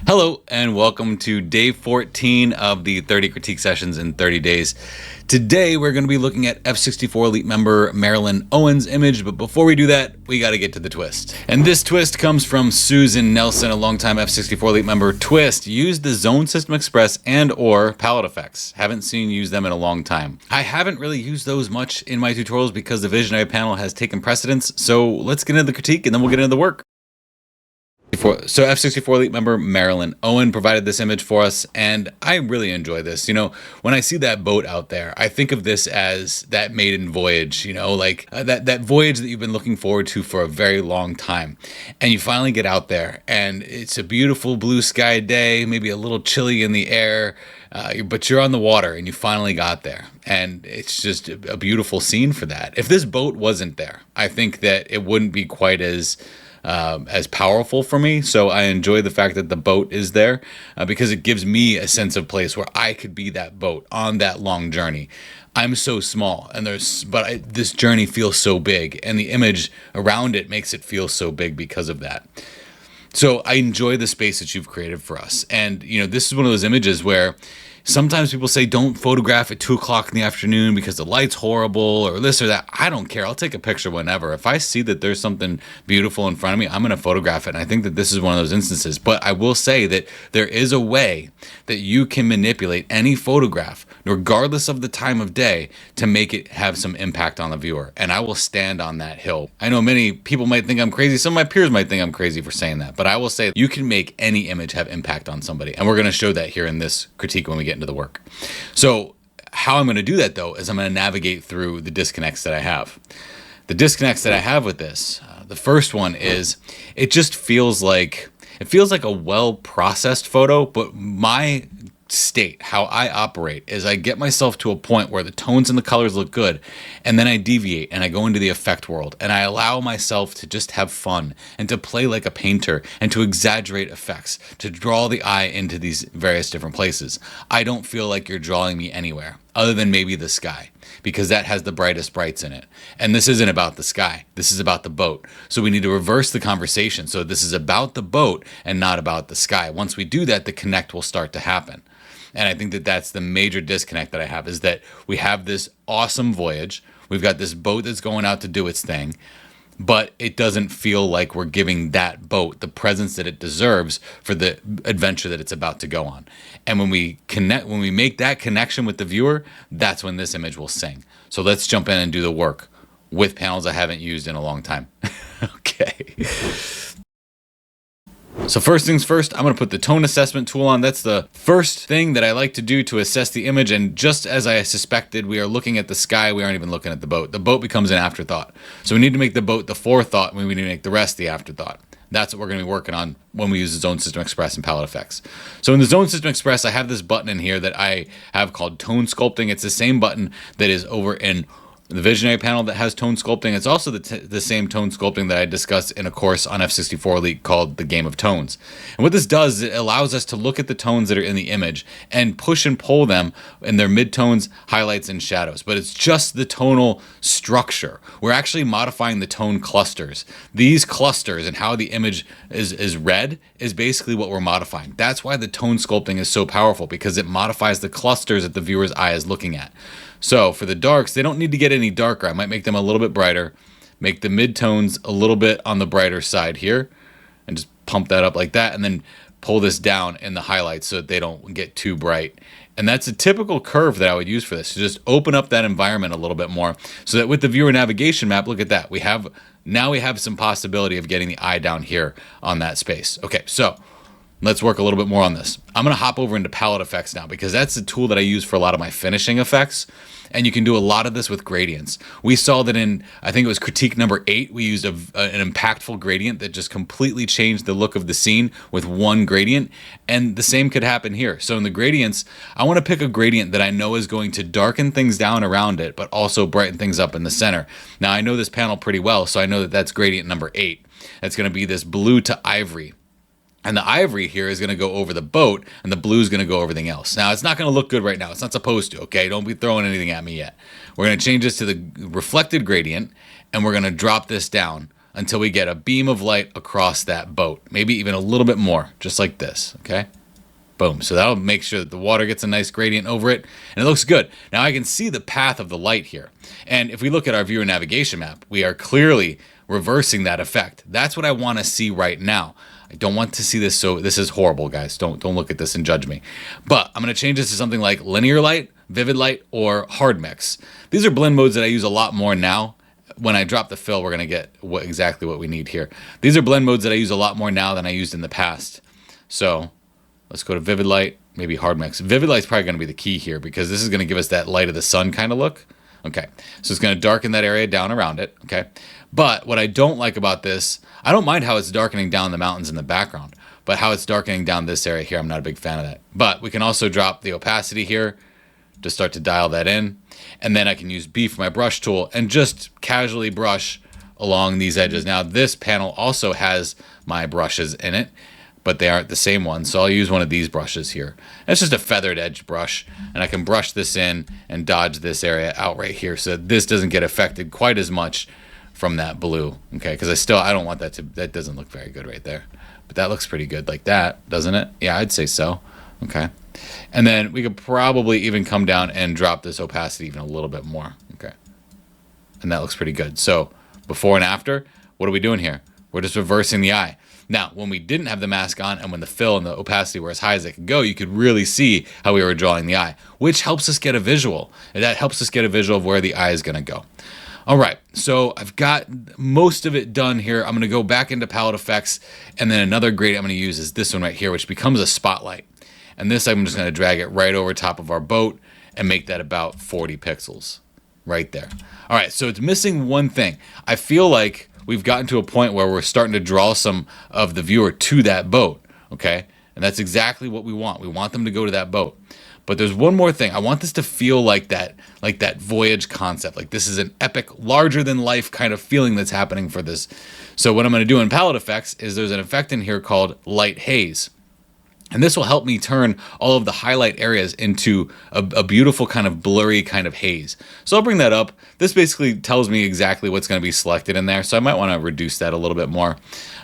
Hello and welcome to day 14 of the 30 critique sessions in 30 days. Today we're going to be looking at F64 Elite member MARILYN OWEN's image, but before we do that, we got to get to the twist. And this twist comes from Susan Nelson, a longtime F64 Elite member. Twist: use the Zone System Express and or palette effects. Haven't seen you use them in a long time. I haven't really used those much in my tutorials because the visionary panel has taken precedence, so let's get into the critique and then we'll get into the work. So F64 Elite member MARILYN OWEN provided this image for us, and I really enjoy this. You know, when I see that boat out there, I think of this as that maiden voyage, you know, like that voyage that you've been looking forward to for a very long time. And you finally get out there, and it's a beautiful blue sky day, maybe a little chilly in the air, but you're on the water, and you finally got there. And it's just a beautiful scene for that. If this boat wasn't there, I think that it wouldn't be quite as powerful for me. So I enjoy the fact that the boat is there because it gives me a sense of place where I could be that boat on that long journey. I'm so small, and this journey feels so big, and the image around it makes it feel so big because of that. So I enjoy the space that you've created for us. And, you know, this is one of those images where sometimes people say don't photograph at 2 o'clock in the afternoon because the light's horrible or this or that. I don't care. I'll take a picture whenever. If I see that there's something beautiful in front of me, I'm going to photograph it. And I think that this is one of those instances. But I will say that there is a way that you can manipulate any photograph, regardless of the time of day, to make it have some impact on the viewer. And I will stand on that hill. I know many people might think I'm crazy. Some of my peers might think I'm crazy for saying that. But I will say you can make any image have impact on somebody. And we're going to show that here in this critique when we get into the work. So how I'm going to do that, though, is I'm going to navigate through the disconnects that I have. The disconnects that I have with this, the first one is it feels like a well-processed photo, but my state, how I operate, is I get myself to a point where the tones and the colors look good, and then I deviate and I go into the effect world, and I allow myself to just have fun and to play like a painter and to exaggerate effects, to draw the eye into these various different places. I don't feel like you're drawing me anywhere other than maybe the sky, because that has the brightest brights in it. And this isn't about the sky. This is about the boat. So we need to reverse the conversation. So this is about the boat and not about the sky. Once we do that, the connect will start to happen. And I think that that's the major disconnect that I have, is that we have this awesome voyage. We've got this boat that's going out to do its thing, but it doesn't feel like we're giving that boat the presence that it deserves for the adventure that it's about to go on. And when we make that connection with the viewer, that's when this image will sing. So let's jump in and do the work with panels I haven't used in a long time. Okay. So first things first, I'm going to put the tone assessment tool on. That's the first thing that I like to do to assess the image. And just as I suspected, we are looking at the sky. We aren't even looking at the boat. The boat becomes an afterthought. So we need to make the boat the forethought, and we need to make the rest the afterthought. That's what we're going to be working on when we use the Zone System Express and palette effects. So in the Zone System Express, I have this button in here that I have called Tone Sculpting. It's the same button that is over in the visionary panel that has tone sculpting. It's also the same tone sculpting that I discussed in a course on F64 Elite called The Game of Tones. And what this does is it allows us to look at the tones that are in the image and push and pull them in their midtones, highlights, and shadows. But it's just the tonal structure. We're actually modifying the tone clusters. These clusters and how the image is read is basically what we're modifying. That's why the tone sculpting is so powerful, because it modifies the clusters that the viewer's eye is looking at. So for the darks, they don't need to get any darker. I might make them a little bit brighter, make the midtones a little bit on the brighter side here, and just pump that up like that, and then pull this down in the highlights so that they don't get too bright. And that's a typical curve that I would use for this, to just open up that environment a little bit more, so that with the viewer navigation map, look at that. Now we have some possibility of getting the eye down here on that space. Okay, so let's work a little bit more on this. I'm going to hop over into palette effects now, because that's the tool that I use for a lot of my finishing effects. And you can do a lot of this with gradients. We saw that in, I think it was critique number 8, we used an impactful gradient that just completely changed the look of the scene with one gradient. And the same could happen here. So in the gradients, I want to pick a gradient that I know is going to darken things down around it, but also brighten things up in the center. Now I know this panel pretty well, so I know that that's gradient number 8. That's going to be this blue to ivory. And the ivory here is going to go over the boat, and the blue is going to go over everything else. Now, it's not going to look good right now. It's not supposed to, okay? Don't be throwing anything at me yet. We're going to change this to the reflected gradient, and we're going to drop this down until we get a beam of light across that boat. Maybe even a little bit more, just like this, okay? Boom. So that'll make sure that the water gets a nice gradient over it, and it looks good. Now I can see the path of the light here. And if we look at our viewer navigation map, we are clearly reversing that effect. That's what I want to see right now. I don't want to see this, so this is horrible, guys. Don't look at this and judge me. But I'm going to change this to something like linear light, vivid light, or hard mix. These are blend modes that I use a lot more now. When I drop the fill, we're going to get exactly what we need here. These are blend modes that I use a lot more now than I used in the past. So let's go to vivid light, maybe hard mix. Vivid light's probably going to be the key here because this is going to give us that light of the sun kind of look. Okay, so it's going to darken that area down around it, okay? But what I don't like about this, I don't mind how it's darkening down the mountains in the background, but how it's darkening down this area here, I'm not a big fan of that. But we can also drop the opacity here to start to dial that in. And then I can use B for my brush tool and just casually brush along these edges. Now this panel also has my brushes in it, but they aren't the same ones. So I'll use one of these brushes here. It's just a feathered edge brush, and I can brush this in and dodge this area out right here so that this doesn't get affected quite as much from that blue, okay? Because I don't want that to, that doesn't look very good right there. But that looks pretty good like that, doesn't it? Yeah, I'd say so, okay? And then we could probably even come down and drop this opacity even a little bit more, okay? And that looks pretty good. So before and after, what are we doing here? We're just reversing the eye. Now, when we didn't have the mask on and when the fill and the opacity were as high as they could go, you could really see how we were drawing the eye, which helps us get a visual. And that helps us get a visual of where the eye is going to go. All right, so I've got most of it done here. I'm going to go back into palette effects, and then another gradient I'm going to use is this one right here, which becomes a spotlight. And this I'm just going to drag it right over top of our boat and make that about 40 pixels right there. All right, so it's missing one thing. I feel like we've gotten to a point where we're starting to draw some of the viewer to that boat, okay? And that's exactly what we want. We want them to go to that boat. But there's one more thing. I want this to feel like that voyage concept. Like this is an epic, larger than life kind of feeling that's happening for this. So what I'm going to do in palette effects is there's an effect in here called light haze. And this will help me turn all of the highlight areas into a beautiful kind of blurry kind of haze. So I'll bring that up. This basically tells me exactly what's going to be selected in there. So I might want to reduce that a little bit more.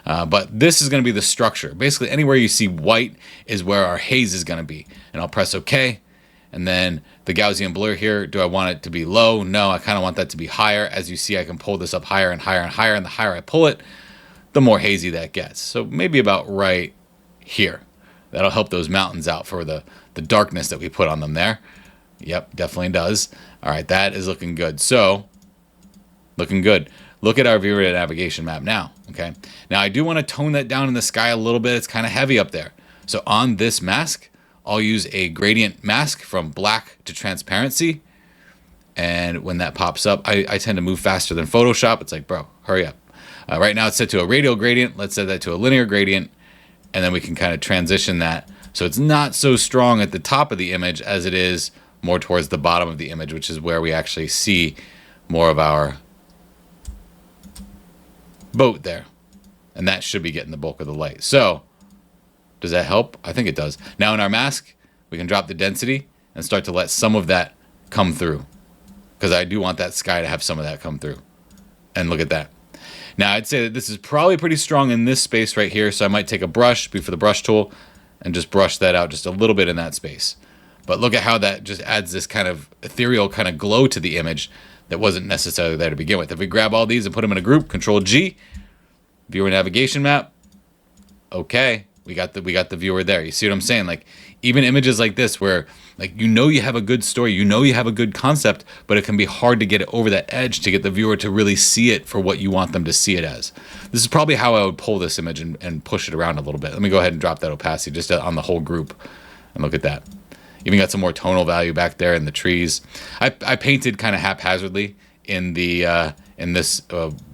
But this is going to be the structure. Basically anywhere you see white is where our haze is going to be. And I'll press OK. And then the Gaussian blur here, do I want it to be low? No, I kind of want that to be higher. As you see, I can pull this up higher and higher and higher. And the higher I pull it, the more hazy that gets. So maybe about right here. That'll help those mountains out for the darkness that we put on them there. Yep, definitely does. All right, that is looking good. So, looking good. Look at our viewer navigation map now, okay? Now, I do want to tone that down in the sky a little bit. It's kind of heavy up there. So, on this mask, I'll use a gradient mask from black to transparency. And when that pops up, I tend to move faster than Photoshop. It's like, bro, hurry up. Right now, it's set to a radial gradient. Let's set that to a linear gradient. And then we can kind of transition that so it's not so strong at the top of the image as it is more towards the bottom of the image, which is where we actually see more of our boat there. And that should be getting the bulk of the light. So does that help? I think it does. Now in our mask, we can drop the density and start to let some of that come through, because I do want that sky to have some of that come through. And look at that. Now, I'd say that this is probably pretty strong in this space right here, so I might take a brush, B for the brush tool, and just brush that out just a little bit in that space. But look at how that just adds this kind of ethereal kind of glow to the image that wasn't necessarily there to begin with. If we grab all these and put them in a group, Control-G, viewer navigation map, okay, we got the viewer there. You see what I'm saying? Like, even images like this where, like, you know you have a good story, you know you have a good concept, but it can be hard to get it over that edge to get the viewer to really see it for what you want them to see it as. This is probably how I would pull this image and push it around a little bit. Let me go ahead and drop that opacity just on the whole group. And look at that. Even got some more tonal value back there in the trees. I painted kind of haphazardly in the in this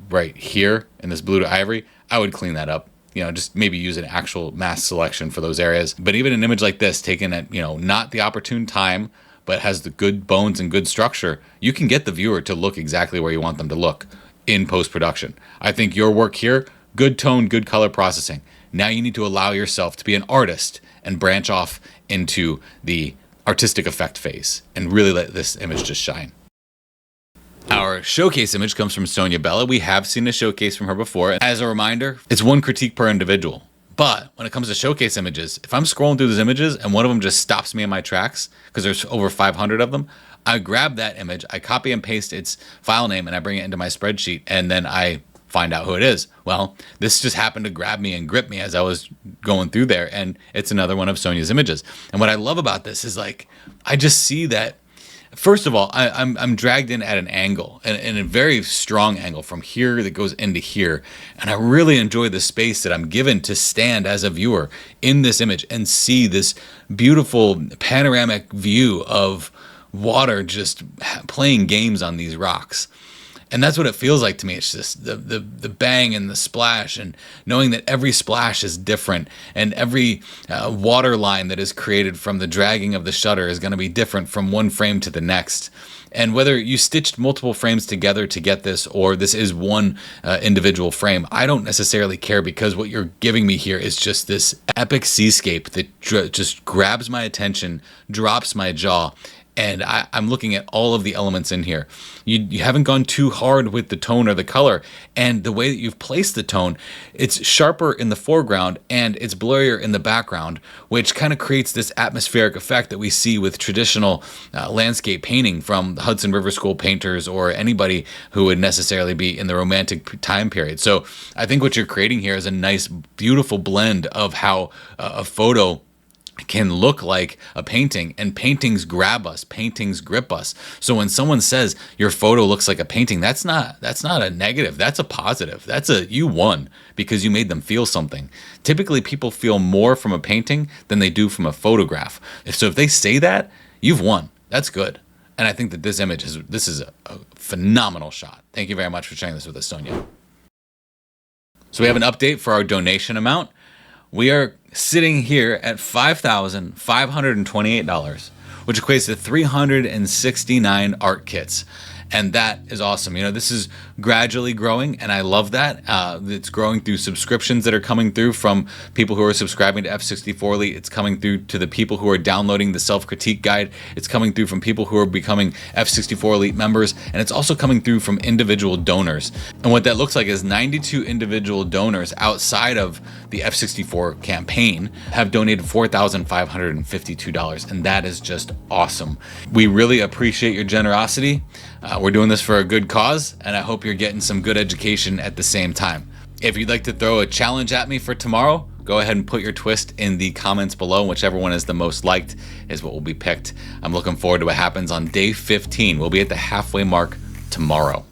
right here, in this blue to ivory. I would clean that up. You know, just maybe use an actual mask selection for those areas. But even an image like this, taken at, you know, not the opportune time, but has the good bones and good structure, you can get the viewer to look exactly where you want them to look in post-production. I think your work here, good tone, good color processing. Now you need to allow yourself to be an artist and branch off into the artistic effect phase and really let this image just shine. Our showcase image comes from Sonja Bella. We have seen a showcase from her before. As a reminder, it's one critique per individual. But when it comes to showcase images, if I'm scrolling through those images and one of them just stops me in my tracks, because there's over 500 of them, I grab that image, I copy and paste its file name, and I bring it into my spreadsheet, and then I find out who it is. Well, this just happened to grab me and grip me as I was going through there, and it's another one of Sonja's images. And what I love about this is, like, I just see that, first of all, I'm dragged in at an angle, and a very strong angle from here that goes into here. And I really enjoy the space that I'm given to stand as a viewer in this image and see this beautiful panoramic view of water just playing games on these rocks. And that's what it feels like to me. It's just the bang and the splash, and knowing that every splash is different, and every water line that is created from the dragging of the shutter is going to be different from one frame to the next. And whether you stitched multiple frames together to get this, or this is one individual frame, I don't necessarily care, because what you're giving me here is just this epic seascape that just grabs my attention, drops my jaw. And I'm looking at all of the elements in here. You haven't gone too hard with the tone or the color. And the way that you've placed the tone, it's sharper in the foreground and it's blurrier in the background, which kind of creates this atmospheric effect that we see with traditional landscape painting from the Hudson River School painters, or anybody who would necessarily be in the Romantic time period. So I think what you're creating here is a nice, beautiful blend of how a photo can look like a painting, and paintings grab us, paintings grip us. So when someone says your photo looks like a painting, that's not a negative, that's a positive. That's a you won, because you made them feel something. Typically people feel more from a painting than they do from a photograph. So if they say that, you've won. That's good. And I think that this is a phenomenal shot. Thank you very much for sharing this with us, Sonja. So we have an update for our donation amount. We are sitting here at $5,528, which equates to 369 art kits. And that is awesome. You know, this is gradually growing, and I love that. It's growing through subscriptions that are coming through from people who are subscribing to F64 Elite. It's coming through to the people who are downloading the self-critique guide. It's coming through from people who are becoming F64 Elite members, and it's also coming through from individual donors. And what that looks like is 92 individual donors outside of the F64 campaign have donated $4,552, and that is just awesome. We really appreciate your generosity. We're doing this for a good cause, and I hope you're getting some good education at the same time. If you'd like to throw a challenge at me for tomorrow, go ahead and put your twist in the comments below. Whichever one is the most liked is what will be picked. I'm looking forward to what happens on day 15. We'll be at the halfway mark tomorrow.